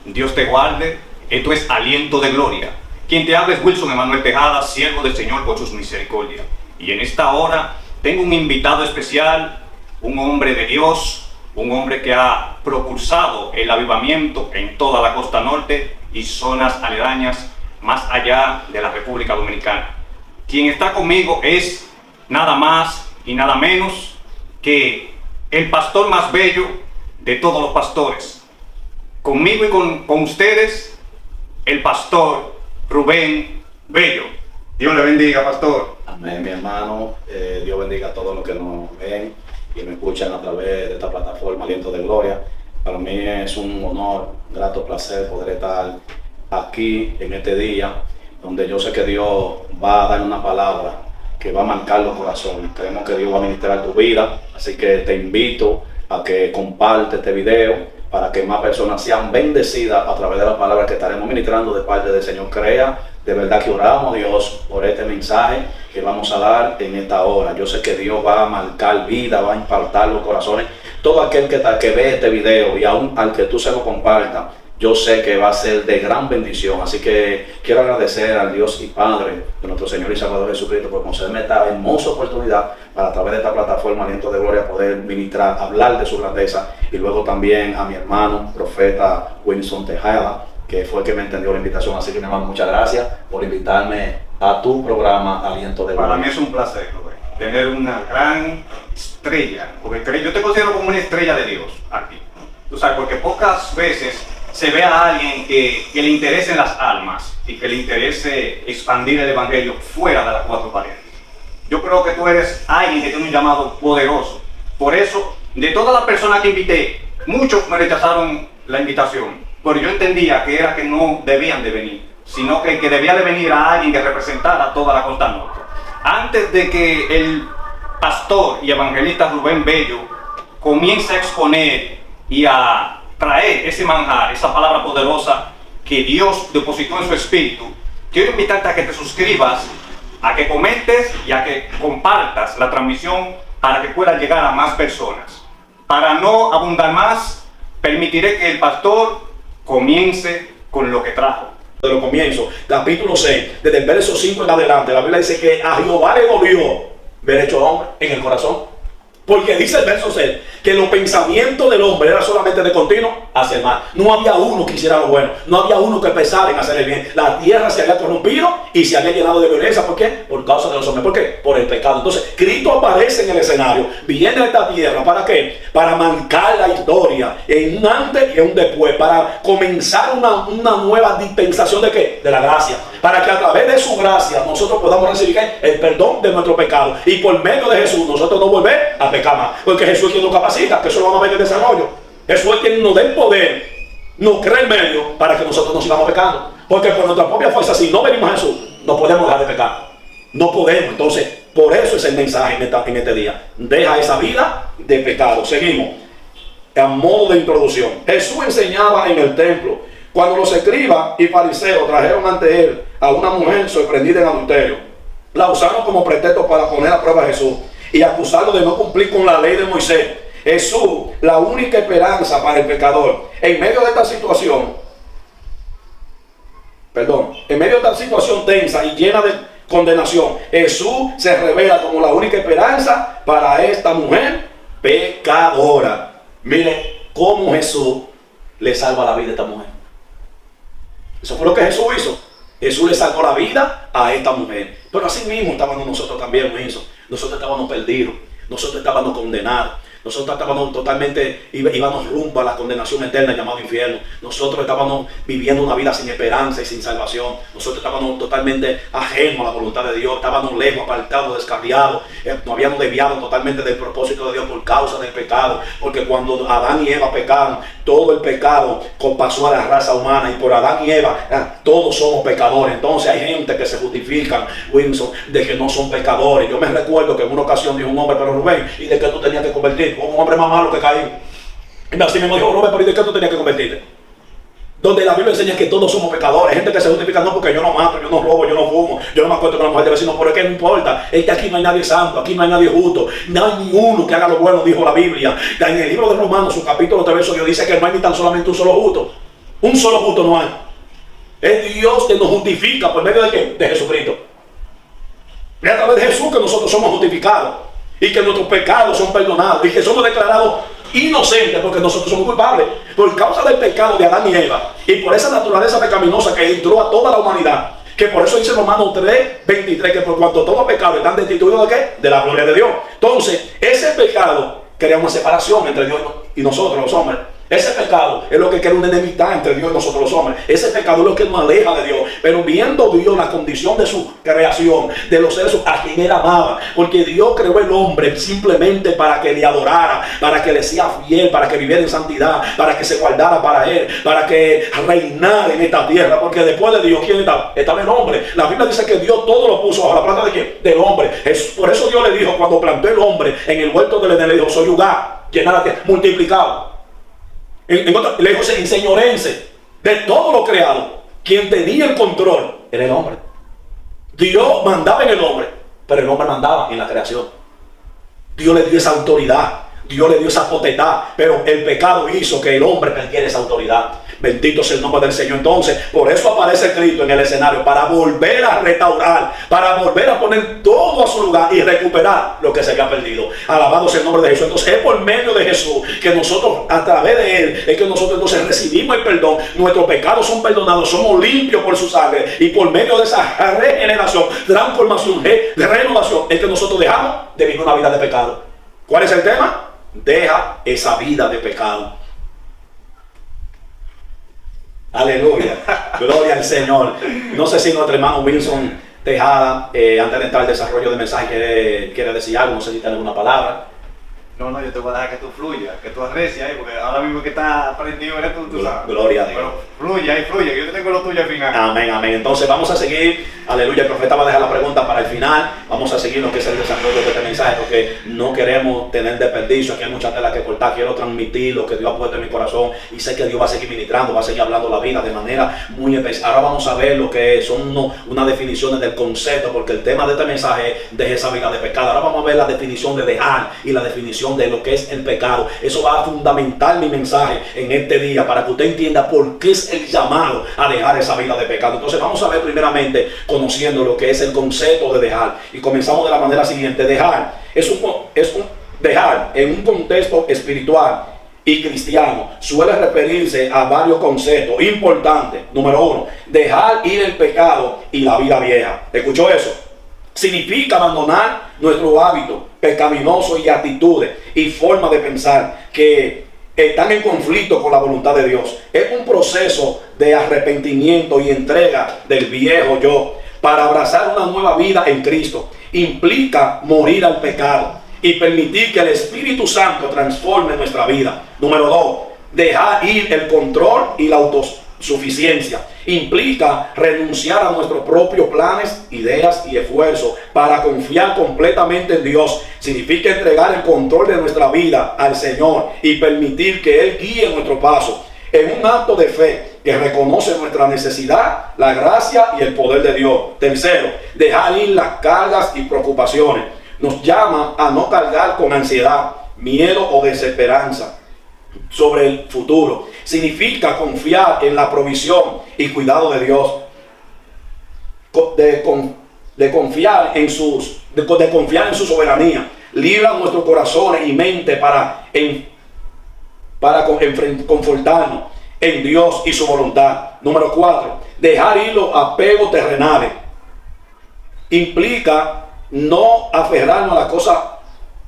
Dios te guarde. Esto es Aliento de Gloria. Quien te habla es Wilson Emanuel Tejada, siervo del Señor por sus misericordias. Y en esta hora tengo un invitado especial, un hombre de Dios, un hombre que ha propulsado el avivamiento en toda la costa norte y zonas aledañas, más allá de la República Dominicana. Quien está conmigo es nada más y nada menos que el pastor más bello de todos los pastores. Conmigo y con ustedes, el pastor Rubén Bello. Dios le bendiga, pastor. Amén, mi hermano. Dios bendiga a todos los que nos ven y me escuchan a través de esta plataforma Aliento de Gloria. Para mí es un honor, un grato placer poder estar aquí en este día, donde yo sé que Dios va a dar una palabra que va a marcar los corazones. Creemos que Dios va a ministrar tu vida, así que te invito a que comparte este video para que más personas sean bendecidas a través de las palabras que estaremos ministrando de parte del Señor. Crea de verdad que oramos a Dios por este mensaje que vamos a dar en esta hora. Yo sé que Dios va a marcar vida, va a impactar los corazones. Todo aquel que ve este video y aún al que tú se lo compartas, yo sé que va a ser de gran bendición. Así que quiero agradecer al Dios y Padre de nuestro Señor y Salvador Jesucristo por concederme esta hermosa oportunidad para a través de esta plataforma Aliento de Gloria poder ministrar, hablar de su grandeza, y luego también a mi hermano, profeta Wilson Tejada, que fue el que me entendió la invitación. Así que mi hermano, muchas gracias por invitarme a tu programa Aliento de Gloria. Para mí es un placer, Rubén, tener una gran estrella, porque yo te considero como una estrella de Dios aquí. Tú sabes, porque pocas veces se ve a alguien que le interese las almas y que le interese expandir el evangelio fuera de las cuatro paredes. Yo creo que tú eres alguien que tiene un llamado poderoso. Por eso, de todas las personas que invité, muchos me rechazaron la invitación, pero yo entendía que era que no debían de venir, sino que debía de venir a alguien que representara toda la costa norte. Antes de que el pastor y evangelista Rubén Bello comience a exponer y a traer ese manjar, esa palabra poderosa que Dios depositó en su espíritu, quiero invitarte a que te suscribas, a que comentes y a que compartas la transmisión para que pueda llegar a más personas. Para no abundar más, permitiré que el pastor comience con lo que trajo. De los comienzos, capítulo 6, desde el verso 5 en adelante, la Biblia dice que a Jehová le dolió ver hecho hombre en el corazón. Porque dice el verso 6 que los pensamientos del hombre eran solamente de continuo hacia el mal. No había uno que hiciera lo bueno, no había uno que pensara en hacer el bien. La tierra se había corrompido y se había llenado de violencia. ¿Por qué? Por causa de los hombres. ¿Por qué? Por el pecado. Entonces Cristo aparece en el escenario, viene a esta tierra. ¿Para qué? Para marcar la historia en un antes y en un después, para comenzar una nueva dispensación de ¿qué? De la gracia, para que a través de su gracia nosotros podamos recibir ¿qué? El perdón de nuestro pecado, y por medio de Jesús nosotros no volver a pecar más, porque Jesús es quien nos capacita, que eso lo vamos a ver en desarrollo. Jesús es quien nos da el poder, nos crea el medio para que nosotros no sigamos pecando, porque por nuestra propia fuerza, si no venimos a Jesús, no podemos dejar de pecar, no podemos. Entonces por eso es el mensaje en este día: deja esa vida de pecado. Seguimos a modo de introducción. Jesús enseñaba en el templo cuando los escribas y fariseos trajeron ante él a una mujer sorprendida en adulterio. La usaron como pretexto para poner a prueba a Jesús y acusarlo de no cumplir con la ley de Moisés. Jesús, la única esperanza para el pecador. En medio de esta situación, tensa y llena de condenación, Jesús se revela como la única esperanza para esta mujer pecadora. Mire cómo Jesús le salva la vida a esta mujer. Eso fue lo que Jesús hizo. Jesús le salvó la vida a esta mujer. Pero así mismo estábamos nosotros también, nosotros estábamos perdidos, nosotros estábamos condenados, nosotros estábamos totalmente, íbamos rumbo a la condenación eterna llamado infierno. Nosotros estábamos viviendo una vida sin esperanza y sin salvación. Nosotros estábamos totalmente ajenos a la voluntad de Dios, estábamos lejos, apartados, descarriados. Nos habíamos desviado totalmente del propósito de Dios por causa del pecado. Porque cuando Adán y Eva pecaron, todo el pecado pasó a la raza humana, y por Adán y Eva todos somos pecadores. Entonces hay gente que se justifican, Wilson, de que no son pecadores. Yo me recuerdo que en una ocasión dijo un hombre: pero Rubén, ¿y de qué tú tenías que convertirte? Como un hombre más malo que Caín. Y así mismo dijo: Rubén, pero ¿y de qué tú tenías que convertirte? Donde la Biblia enseña que todos somos pecadores. Gente que se justifica: no, porque yo no mato, yo no robo, yo no fumo, yo no me acuesto con la mujer del vecino. Pero es que no importa, es que aquí no hay nadie santo, aquí no hay nadie justo, no hay ni uno que haga lo bueno, dijo la Biblia. En el libro de Romanos, su capítulo 3, verso Dios dice que no hay ni tan solamente un solo justo. Un solo justo no hay. Es Dios que nos justifica por medio de ¿qué? De Jesucristo. Es a través de Jesús que nosotros somos justificados y que nuestros pecados son perdonados y que somos declarados inocentes porque nosotros somos culpables por causa del pecado de Adán y Eva y por esa naturaleza pecaminosa que entró a toda la humanidad. Que por eso dice Romanos 3:23 que por cuanto todo pecado están destituidos ¿de qué? De la gloria de Dios. Entonces, ese pecado crea una separación entre Dios y nosotros los hombres. Ese pecado es lo que crea una enemistad entre Dios y nosotros los hombres. Ese pecado es lo que nos aleja de Dios. Pero viendo Dios la condición de su creación, de los seres a quien Él amaba, porque Dios creó el hombre simplemente para que le adorara, para que le sea fiel, para que viviera en santidad, para que se guardara para Él, para que reinara en esta tierra. Porque después de Dios, ¿quién estaba? Estaba el hombre. La Biblia dice que Dios todo lo puso bajo la planta de ¿quién? Del hombre. Por eso Dios le dijo, cuando plantó el hombre en el huerto del Edén, le dijo, soy lugar, llenar la tierra, multiplicado. Le dijo, enseñorense de todo lo creado. Quien tenía el control era el hombre. Dios mandaba en el hombre, pero el hombre mandaba en la creación. Dios le dio esa autoridad, Dios le dio esa potestad, pero el pecado hizo que el hombre perdiera esa autoridad. Bendito sea el nombre del Señor. Entonces, por eso aparece Cristo en el escenario, para volver a restaurar, para volver a poner todo a su lugar y recuperar lo que se había perdido. Alabado sea el nombre de Jesús. Entonces, es por medio de Jesús que nosotros, a través de Él, es que nosotros entonces recibimos el perdón. Nuestros pecados son perdonados, somos limpios por su sangre, y por medio de esa regeneración, transformación, renovación, es que nosotros dejamos de vivir una vida de pecado. ¿Cuál es el tema? Deja esa vida de pecado. Aleluya, gloria al Señor. No sé si nuestro hermano Wilson Tejada, antes de entrar al desarrollo del mensaje, quiere decir algo. No sé si tiene alguna palabra. No, yo te voy a dejar que tú fluyas, que tú arrecies ahí, porque ahora mismo que está prendido eres tú sabes. Gloria a Dios. Pero fluye, que yo te tengo lo tuyo al final. Amén, amén. Entonces vamos a seguir, aleluya, el profeta va a dejar la pregunta para el final. Vamos a seguir lo que es el desarrollo de este mensaje, porque no queremos tener desperdicio. Aquí hay mucha tela que cortar. Quiero transmitir lo que Dios ha puesto en mi corazón, y sé que Dios va a seguir ministrando, va a seguir hablando la vida de manera muy especial. Ahora vamos a ver lo que son unas definiciones del concepto, porque el tema de este mensaje es deje esa vida de pecado. Ahora vamos a ver la definición de dejar y la definición de lo que es el pecado. Eso va a fundamentar mi mensaje en este día, para que usted entienda por qué es el llamado a dejar esa vida de pecado. Entonces vamos a ver primeramente, conociendo lo que es el concepto de dejar, y comenzamos de la manera siguiente. Dejar es un dejar en un contexto espiritual y cristiano suele referirse a varios conceptos importantes. Número uno, dejar ir el pecado y la vida vieja. ¿Escuchó eso? Significa abandonar nuestro hábito pecaminoso y actitudes y formas de pensar que están en conflicto con la voluntad de Dios. Es un proceso de arrepentimiento y entrega del viejo yo para abrazar una nueva vida en Cristo. Implica morir al pecado y permitir que el Espíritu Santo transforme nuestra vida. Número dos, dejar ir el control y la autosuficiencia. Implica renunciar a nuestros propios planes, ideas y esfuerzos para confiar completamente en Dios. Significa entregar el control de nuestra vida al Señor y permitir que Él guíe nuestro paso en un acto de fe que reconoce nuestra necesidad, la gracia y el poder de Dios. Tercero, dejar ir las cargas y preocupaciones. Nos llama a no cargar con ansiedad, miedo o desesperanza sobre el futuro. Significa confiar en la provisión y cuidado de Dios, de confiar en su soberanía. Libra nuestros corazones y mente para confortarnos en Dios y su voluntad. Número 4, dejar ir los apegos terrenales. Implica no aferrarnos a las cosas,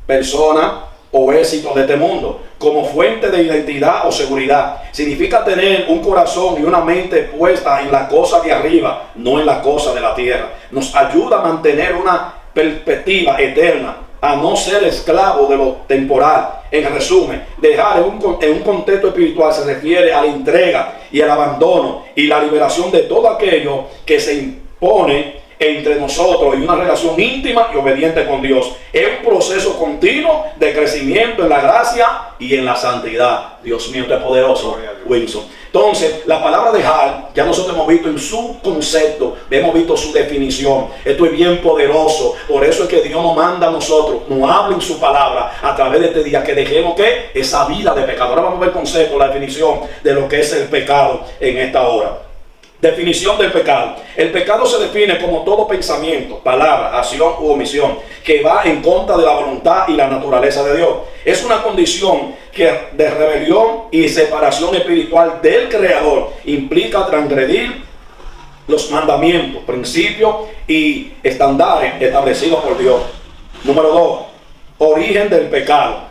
personas o éxitos de este mundo como fuente de identidad o seguridad. Significa tener un corazón y una mente puesta en las cosas de arriba, no en las cosas de la tierra. Nos ayuda a mantener una perspectiva eterna, a no ser esclavo de lo temporal. En resumen, dejar en un contexto espiritual se refiere a la entrega y al abandono y la liberación de todo aquello que se impone entre nosotros y una relación íntima y obediente con Dios. Es un proceso continuo de crecimiento en la gracia y en la santidad. Dios mío, usted es poderoso, Wilson. Entonces, la palabra dejar, ya nosotros hemos visto en su concepto, hemos visto su definición. Esto es bien poderoso. Por eso es que Dios nos manda a nosotros, nos habla en su palabra a través de este día, que dejemos que esa vida de pecado. Ahora vamos a ver el concepto, la definición de lo que es el pecado en esta hora. Definición del pecado. El pecado se define como todo pensamiento, palabra, acción u omisión que va en contra de la voluntad y la naturaleza de Dios. Es una condición que de rebelión y separación espiritual del Creador. Implica transgredir los mandamientos, principios y estándares establecidos por Dios. Número 2. Origen del pecado.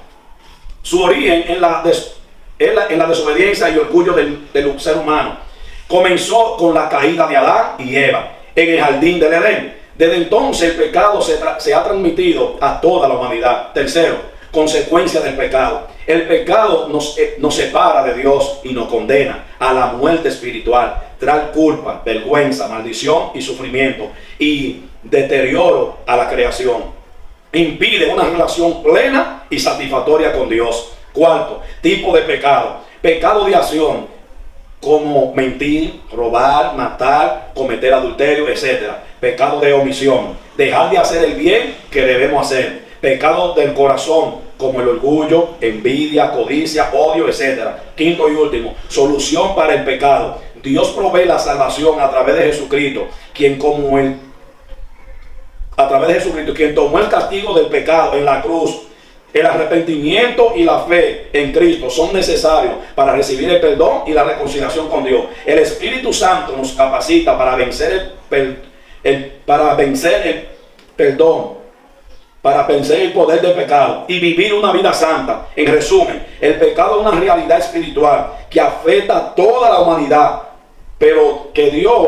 Su origen en la desobediencia y orgullo del ser humano. Comenzó con la caída de Adán y Eva en el jardín del Edén. Desde entonces el pecado se ha transmitido a toda la humanidad. Tercero, consecuencia del pecado. El pecado nos separa de Dios y nos condena a la muerte espiritual. Trae culpa, vergüenza, maldición y sufrimiento y deterioro a la creación. Impide una relación plena y satisfactoria con Dios. Cuarto, tipo de pecado. Pecado de acción, como mentir, robar, matar, cometer adulterio, etc. Pecado de omisión, dejar de hacer el bien que debemos hacer. Pecado del corazón, como el orgullo, envidia, codicia, odio, etc. Quinto y último, solución para el pecado. Dios provee la salvación a través de Jesucristo, quien tomó el castigo del pecado en la cruz. El arrepentimiento y la fe en Cristo son necesarios para recibir el perdón y la reconciliación con Dios. El Espíritu Santo nos capacita para vencer el poder del pecado y vivir una vida santa. En resumen, el pecado es una realidad espiritual que afecta a toda la humanidad, pero que Dios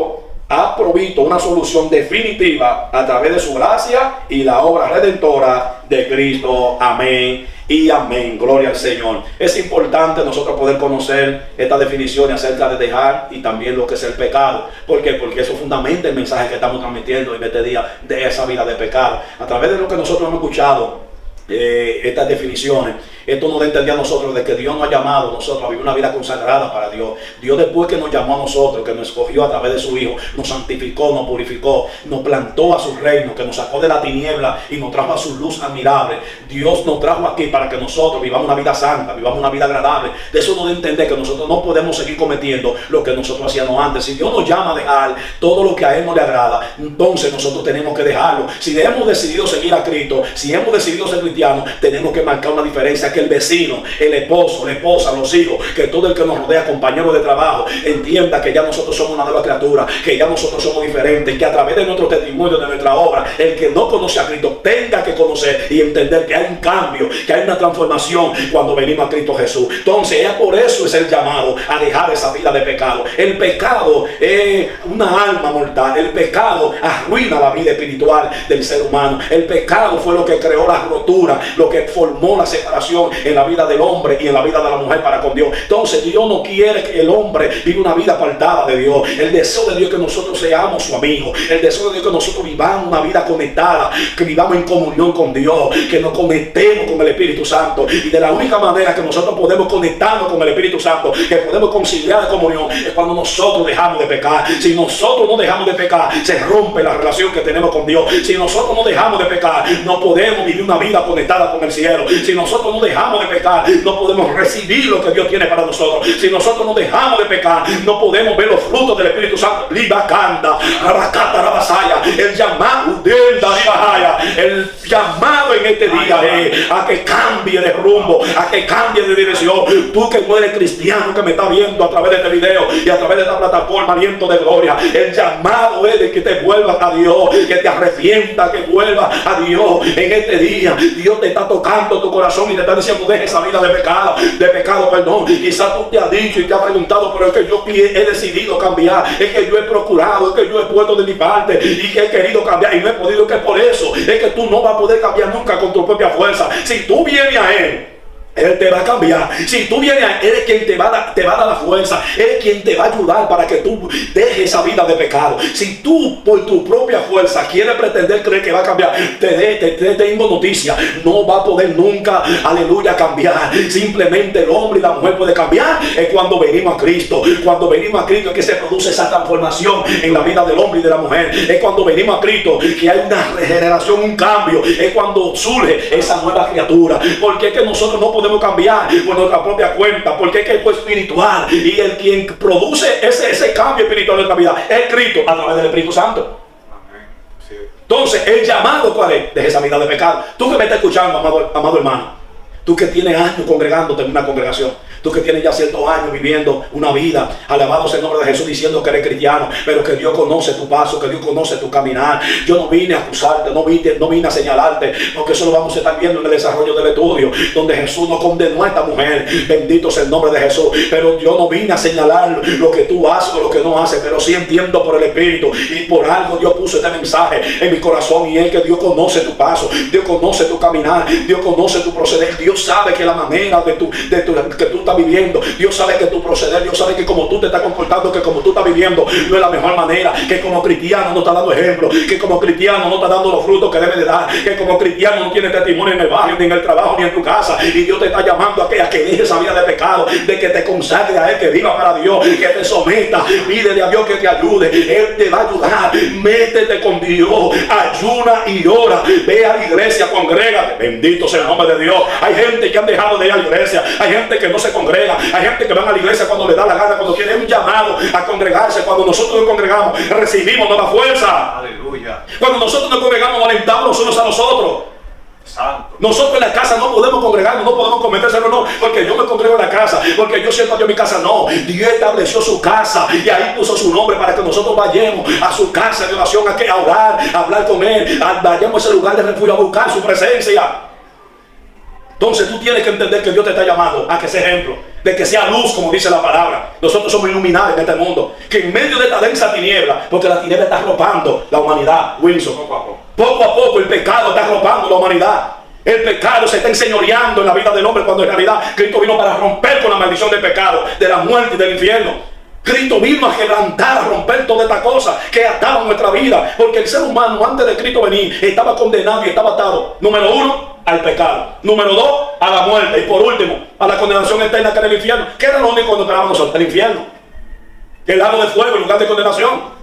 ha provisto una solución definitiva a través de su gracia y la obra redentora de Cristo. Amén y amén. Gloria al Señor. Es importante nosotros poder conocer esta definición acerca de dejar y también lo que es el pecado. ¿Por qué? Porque eso fundamenta el mensaje que estamos transmitiendo en este día de esa vida de pecado. A través de lo que nosotros hemos escuchado, estas definiciones, esto nos da a entender a nosotros de que Dios nos ha llamado a nosotros a vivir una vida consagrada para Dios. Dios, después que nos llamó a nosotros, que nos escogió a través de su Hijo, nos santificó, nos purificó, nos plantó a su reino, que nos sacó de la tiniebla y nos trajo a su luz admirable. Dios nos trajo aquí para que nosotros vivamos una vida santa, vivamos una vida agradable. De eso nos da a entender que nosotros no podemos seguir cometiendo lo que nosotros hacíamos antes. Si Dios nos llama a dejar todo lo que a Él no le agrada, entonces nosotros tenemos que dejarlo. Si hemos decidido seguir a Cristo, si hemos decidido ser cristianos, tenemos que marcar una diferencia, que el vecino, el esposo, la esposa, los hijos, que todo el que nos rodea, compañeros de trabajo, entienda que ya nosotros somos una nueva criatura, que ya nosotros somos diferentes, que a través de nuestro testimonio, de nuestra obra, el que no conoce a Cristo tenga que conocer y entender que hay un cambio, que hay una transformación cuando venimos a Cristo Jesús. Entonces, por eso es el llamado a dejar esa vida de pecado. El pecado es una alma mortal. El pecado arruina la vida espiritual del ser humano. El pecado fue lo que creó la rotura, lo que formó la separación en la vida del hombre y en la vida de la mujer para con Dios. Entonces Dios no quiere que el hombre viva una vida apartada de Dios. El deseo de Dios es que nosotros seamos su amigo. El deseo de Dios es que nosotros vivamos una vida conectada, que vivamos en comunión con Dios, que nos conectemos con el Espíritu Santo. Y de la única manera que nosotros podemos conectarnos con el Espíritu Santo, que podemos conciliar la comunión, es cuando nosotros dejamos de pecar. Si nosotros no dejamos de pecar, se rompe la relación que tenemos con Dios. Si nosotros no dejamos de pecar, no podemos vivir una vida conectada con el cielo. Si nosotros no dejamos de pecar, no podemos recibir lo que Dios tiene para nosotros. Si nosotros no dejamos de pecar, no podemos ver los frutos del Espíritu Santo. El llamado en este día es a que cambie de rumbo, a que cambie de dirección. Tú que no eres cristiano, que me estás viendo a través de este video y a través de esta plataforma, aliento de gloria, el llamado es de que te vuelvas a Dios, que te arrepientas, que vuelvas a Dios en este día. Dios te está tocando tu corazón y te está diciendo: deje esa vida de pecado, perdón. Quizás tú te has dicho y te has preguntado: pero es que yo he decidido cambiar, es que yo he procurado, es que yo he puesto de mi parte y que he querido cambiar y no he podido. Que por eso es que tú no vas a poder cambiar nunca con tu propia fuerza. Si tú vienes a Él Él te va a cambiar. Si tú vienes a Él, es quien te va a dar la fuerza. Él es quien te va a ayudar para que tú dejes esa vida de pecado. Si tú por tu propia fuerza quieres pretender creer que va a cambiar, te tengo noticia. No va a poder nunca, aleluya, cambiar. Simplemente el hombre y la mujer puede cambiar. Es cuando venimos a Cristo. Cuando venimos a Cristo es que se produce esa transformación en la vida del hombre y de la mujer. Es cuando venimos a Cristo que hay una regeneración, un cambio. Es cuando surge esa nueva criatura. Porque es que nosotros no podemos cambiar por nuestra propia cuenta, porque es que es espiritual, y el quien produce ese cambio espiritual en nuestra vida es Cristo a través del Espíritu Santo. Sí. Entonces el llamado, ¿cuál es? De esa vida de pecado. Tú que me estás escuchando, amado hermano, tú que tienes años congregándote en una congregación, tú que tienes ya ciertos años viviendo una vida, alabado sea el nombre de Jesús, diciendo que eres cristiano, pero que Dios conoce tu paso, que Dios conoce tu caminar. Yo no vine a acusarte, no vine a señalarte, porque eso lo vamos a estar viendo en el desarrollo del estudio, donde Jesús no condenó a esta mujer, bendito sea el nombre de Jesús. Pero yo no vine a señalar lo que tú haces o lo que no haces, pero sí entiendo por el Espíritu, y por algo Dios puso este mensaje en mi corazón, y es que Dios conoce tu paso, Dios conoce tu caminar, Dios conoce tu proceder, Dios sabe que la manera que tú estás viviendo, Dios sabe que tu proceder, Dios sabe que como tú te estás comportando, que como tú estás viviendo no es la mejor manera, que como cristiano no está dando ejemplo, que como cristiano no está dando los frutos que debe de dar, que como cristiano no tiene testimonio en el barrio, ni en el trabajo, ni en tu casa, y Dios te está llamando a que dejes esa vida de pecado, de que te consagres a Él, que viva para Dios, que te someta, pídele a Dios que te ayude, Él te va a ayudar. Métete con Dios, ayuna y ora, ve a la iglesia, congrégate, bendito sea el nombre de Dios. Hay gente que han dejado de ir a la iglesia, hay gente que no se congrega, hay gente que van a la iglesia cuando le da la gana, cuando tiene un llamado a congregarse. Cuando nosotros nos congregamos, recibimos nueva fuerza. Aleluya. Cuando nosotros nos congregamos, nos alentamos los unos a los otros. Santo. Nosotros en la casa no podemos congregarnos, no podemos cometérselo, no, porque yo me congrego en la casa, porque yo siento a Dios en mi casa, no. Dios estableció su casa y ahí puso su nombre para que nosotros vayamos a su casa de oración, a orar, a hablar con Él, vayamos a ese lugar de refugio a buscar su presencia. Entonces tú tienes que entender que Dios te está llamando a que sea ejemplo, de que sea luz, como dice la palabra. Nosotros somos iluminados en este mundo, que en medio de esta densa tiniebla, porque la tiniebla está arropando la humanidad, Wilson. Poco a poco el pecado está arropando la humanidad. El pecado se está enseñoreando en la vida del hombre, cuando en realidad Cristo vino para romper con la maldición del pecado, de la muerte y del infierno. Cristo vino a quebrantar, a romper toda esta cosa que ataba nuestra vida, porque el ser humano antes de Cristo venir estaba condenado y estaba atado, número uno, al pecado, número dos, a la muerte, y por último, a la condenación eterna, que era el infierno. ¿Qué era lo único que nos esperaba nosotros? El infierno, el lago de fuego, el lugar de condenación.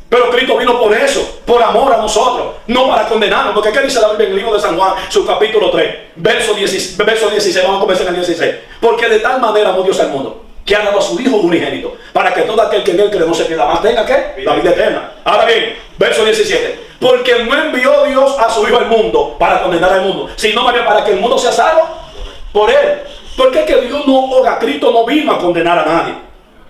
Pero Cristo vino por eso, por amor a nosotros, no para condenarnos. Porque ¿qué dice la Biblia en el libro de San Juan, su capítulo 3, verso 16, vamos a comenzar en el 16? Porque de tal manera amó Dios al mundo, que ha dado a su Hijo unigénito, para que todo aquel que en Él cree no se pierda, más tenga que la vida eterna. Ahora bien, verso 17, porque no envió Dios a su Hijo al mundo para condenar al mundo, sino más bien para que el mundo sea salvo por Él. Porque es que Dios no, Cristo no vino a condenar a nadie.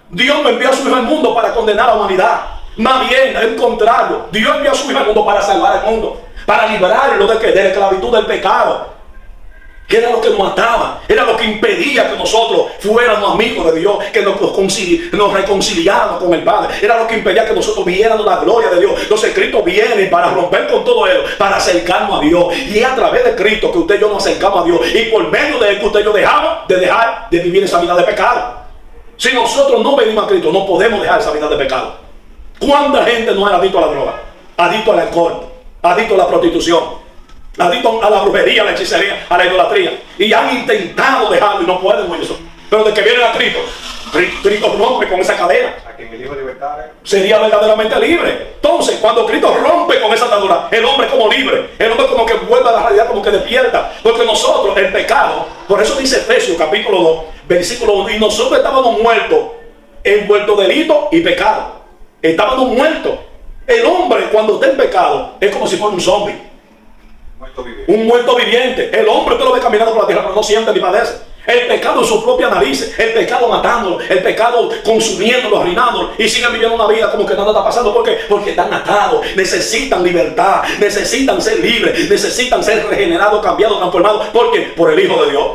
Dios no envió a su Hijo al mundo para condenar a la humanidad. Más bien, al contrario, Dios envió a su Hijo al mundo para salvar al mundo, para librarlo de la esclavitud del pecado, que era lo que nos ataba, era lo que impedía que nosotros fuéramos amigos de Dios, que nos reconciliáramos con el Padre, era lo que impedía que nosotros viéramos la gloria de Dios. Entonces Cristo viene para romper con todo eso, para acercarnos a Dios, y es a través de Cristo que usted y yo nos acercamos a Dios, y por medio de Él que usted y yo dejamos de dejar de vivir esa vida de pecado. Si nosotros no venimos a Cristo, no podemos dejar esa vida de pecado. ¿Cuánta gente no es adicto a la droga, adicto al alcohol, adicto a la prostitución, adicto a la brujería, a la hechicería, a la idolatría, y han intentado dejarlo y no pueden, Wilson? Pero de que vienen a Cristo, Cristo rompe con esa cadena. A quien el Hijo libertad Sería verdaderamente libre. Entonces, cuando Cristo rompe con esa atadura, el hombre como libre, el hombre como que vuelve a la realidad, como que despierta. Porque nosotros, el pecado, por eso dice Efesios capítulo 2, versículo 1, y nosotros estábamos muertos en vuelto delito y pecado. Estábamos muertos. El hombre, cuando está en pecado, es como si fuera un zombie, un muerto viviente. El hombre, usted lo ve caminando por la tierra, pero no siente ni padece. El pecado en su propia nariz, el pecado matándolo, el pecado consumiéndolo, arruinándolo, y siguen viviendo una vida como que nada está pasando. ¿Por qué? Porque están atados, necesitan libertad, necesitan ser libres, necesitan ser regenerados, cambiados, transformados. ¿Por qué? Por el Hijo de Dios,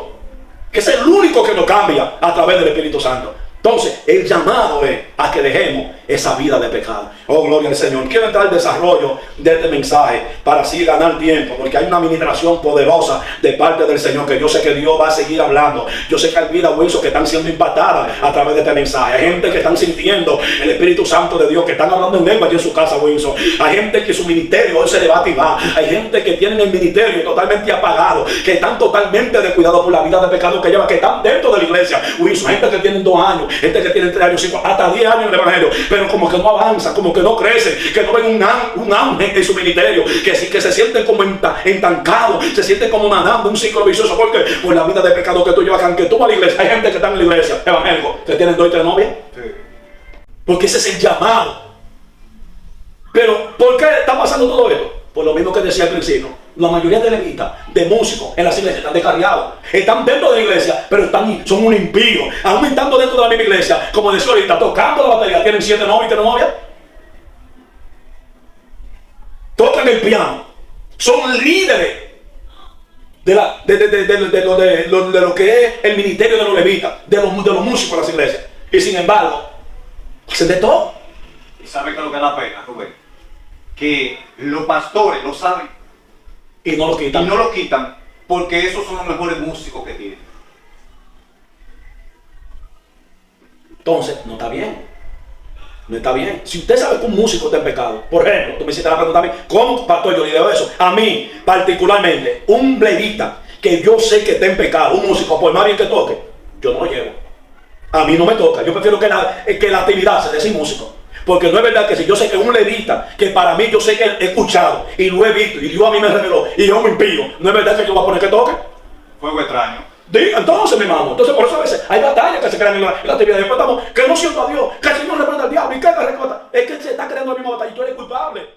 que es el único que nos cambia a través del Espíritu Santo. Entonces, el llamado es a que dejemos esa vida de pecado. Oh, gloria al Señor. Quiero entrar al desarrollo de este mensaje para así ganar tiempo, porque hay una administración poderosa de parte del Señor que yo sé que Dios va a seguir hablando. Yo sé que hay vidas, Wilson, que están siendo impactadas a través de este mensaje. Hay gente que están sintiendo el Espíritu Santo de Dios, que están hablando en lengua allí en su casa, Wilson. Hay gente que su ministerio hoy se le va a activar. Hay gente que tienen el ministerio totalmente apagado, que están totalmente descuidados por la vida de pecado que llevan, que están dentro de la iglesia, Wilson. Gente que tienen 2 años, gente que tiene 3 años, 5, hasta 10 años en el evangelio, pero como que no avanzan, como que no crecen, que no ven un auge en su ministerio, que se sienten como estancados, se sienten como nadando un ciclo vicioso, porque por la vida de pecado que tú llevas, aunque tú vas a la iglesia, hay gente que está en la iglesia evangélico, que tienen 2 y 3 novias, porque ese es el llamado. Pero ¿por qué está pasando todo esto? Por lo mismo que decía al principio, la mayoría de levitas, de músicos en las iglesias están descarriados, están dentro de la iglesia, pero son un impío, aún estando dentro de la misma iglesia, como decía ahorita, tocando la batería, tienen 7 novios y 3 novias, tocan el piano, son líderes de lo que es el ministerio de los levitas, de los músicos en las iglesias, y sin embargo, hacen de todo. ¿Y sabe qué es lo que da pena, Rubén? Que los pastores lo saben Y no lo quitan. y no lo quitan porque esos son los mejores músicos que tienen. Entonces, no está bien. No está bien. Si usted sabe que un músico está en pecado, por ejemplo, tú me hiciste la pregunta a mí, ¿cómo, pastor, yo le digo eso? A mí, particularmente, un levita que yo sé que está en pecado, un músico, por más bien que toque, yo no lo llevo. A mí no me toca. Yo prefiero que la actividad se dé sin músico. Porque no es verdad que si yo sé que un levita, que para mí yo sé que he escuchado y lo he visto y Dios a mí me reveló y yo me impío, no es verdad que yo voy a poner que toque. Fuego extraño. Entonces, mi hermano, entonces por eso a veces hay batallas que se crean en la actividad. Después estamos, que no siento a Dios, que el Señor reprenda al diablo y que es que se está creando la misma batalla y tú eres culpable.